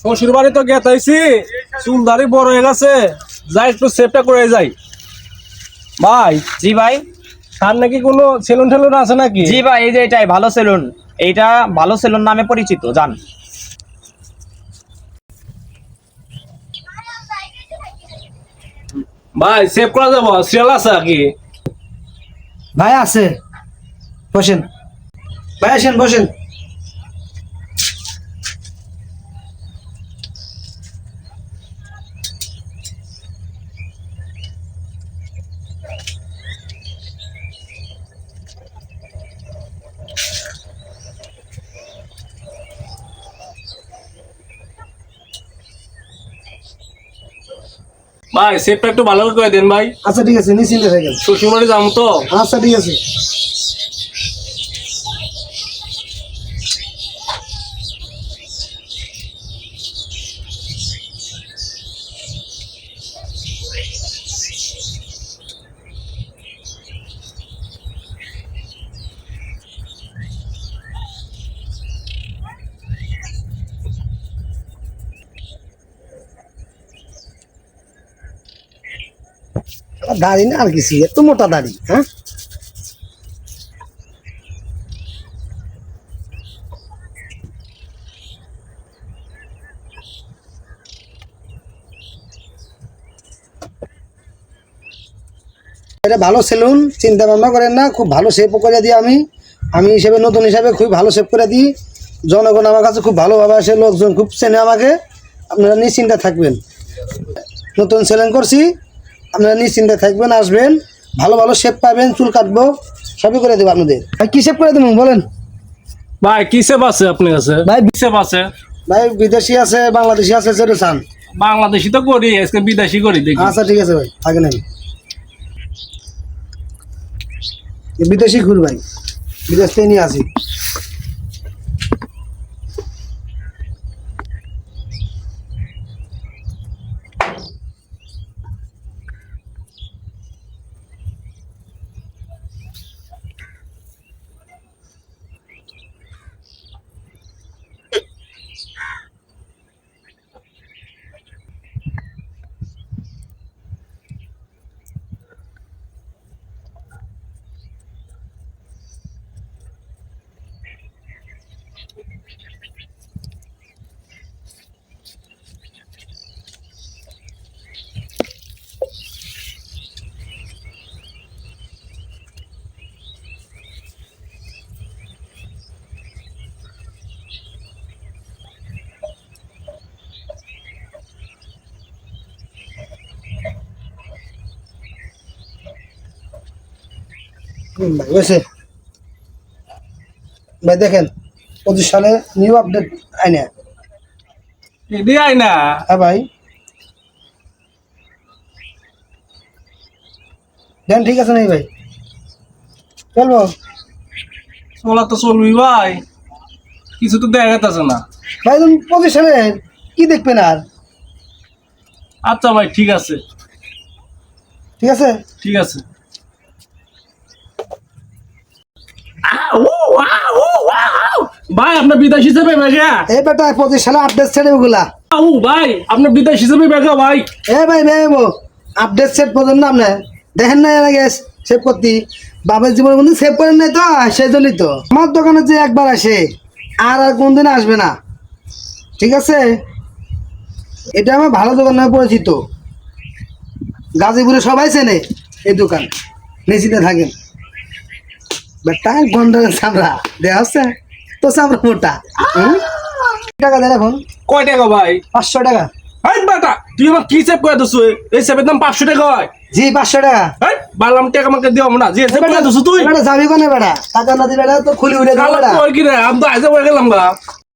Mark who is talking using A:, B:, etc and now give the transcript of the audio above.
A: শ্বশুর বাড়ি তো গেতাইছি, চুল দাড়ি বড় হয়ে গেছে, যাই একটু সেভটা করে যাই। ভাই
B: জি ভাই।
A: তার নাকি কোনো সেলুন টেলুন আছে নাকি?
B: জি ভাই, এই যে এটাই ভালো সেলুন, এইটা ভালো সেলুন নামে পরিচিত, যান।
A: ভাই সেভ করা যাবো? সিরিয়াল আছে নাকি?
C: ভাই আছে, বসেন ভাই, আসেন বসেন।
A: ভাই সেভটা একটু ভালো করে দেন ভাই।
C: আচ্ছা ঠিক আছে, নিশ্চিন্তে থাকেন।
A: শ্বশুর বাড়ি যাবো তো।
C: আচ্ছা ঠিক আছে। দাড়ি না আর কিছু, এত মোটা দাড়ি, হ্যাঁ? এটা ভালো সেলুন, চিন্তা ভাবনা করেন না, খুব ভালো শেপ করে দিই আমি হিসেবে, নতুন হিসাবে খুব ভালো শেপ করে দিই। জনগণ আমার কাছে খুব ভালোভাবে আসে, লোকজন খুব চেনে আমাকে। আপনারা নিশ্চিন্তে থাকবেন, নতুন সেলুন করছি, আপনারা নিশ্চিন্তে থাকবেন, আসবেন, ভালো ভালো শেপ পাবেন, চুল কাটবো, সবই করে দেবো আপনাদের। ভাই কী শেপ করে দেবো বলেন?
A: ভাই কি সেভ আছে আপনার কাছে?
C: ভাই
A: কি সেভ আছে?
C: ভাই বিদেশি আছে, বাংলাদেশি আছে, যেটা চান।
A: বাংলাদেশি তো করি, আজকে বিদেশি করি দেখি।
C: আচ্ছা ঠিক আছে ভাই, থাকেন। আমি বিদেশি ঘুর ভাই, বিদেশ থেকে নিয়ে আসি। ভাই বুঝছে ভাই, দেখেন 25 সালে নিউ আপডেট আইনে।
A: এদি আই না।
C: হ্যাঁ ভাই, দেন ঠিক আছে নাই ভাই, চলবো।
A: চলা তো চলবি ভাই, কিছু তো দেখা যাচ্ছে না।
C: ভাই তুমি 25 সালে কি দেখবেন আর?
A: আচ্ছা ভাই ঠিক আছে।
C: ঠিক আছে।
A: ঠিক আছে। ভাই আপনার বিদেশ হিসেবে বেগা।
C: এই বেটা 25 সালে আপডেট ছেড়ে ওগুলা।
A: ভাই আপনার বিদেশ হিসেবে বেগা ভাই।
C: ভাই বেবো আপডেট সেট পর্যন্ত না, আপনি দেখেন না এর আগে সেভ করতে, বাবার জীবনের মধ্যে সেভ করেন নাই তো, সেই জন্যই তো আমার দোকানে যে একবার আসে আর আর কোনদিন আসবে না। ঠিক আছে, এটা আমার ভালো দোকান নামে পরিচিত, গাজীপুরে সবাই চেনে এই দোকান, নিশ্চিন্তে থাকেন। বেটা গন্ডারের চামড়া দেওয়া হচ্ছে তো, চামড়া মোটা। টাকা দেন এখন?
A: কয় টাকা ভাই?
C: 500 টাকা।
A: এই বেটা তুই আমার কি সেভ করে দিছু? এই সেভের দাম 500 টাকা হয়।
C: জি 500 টাকা।
A: এই বালাম টাকা আমাকে দিও আমরা, যে সেভ করে দিছু তুই।
C: বেটা যাবি কোনে বেটা? টাকা না দিলে তো খুলি উড়ে যাবে বেটা।
A: কি রে, আমি তো আইজা হয়ে গেলাম গা।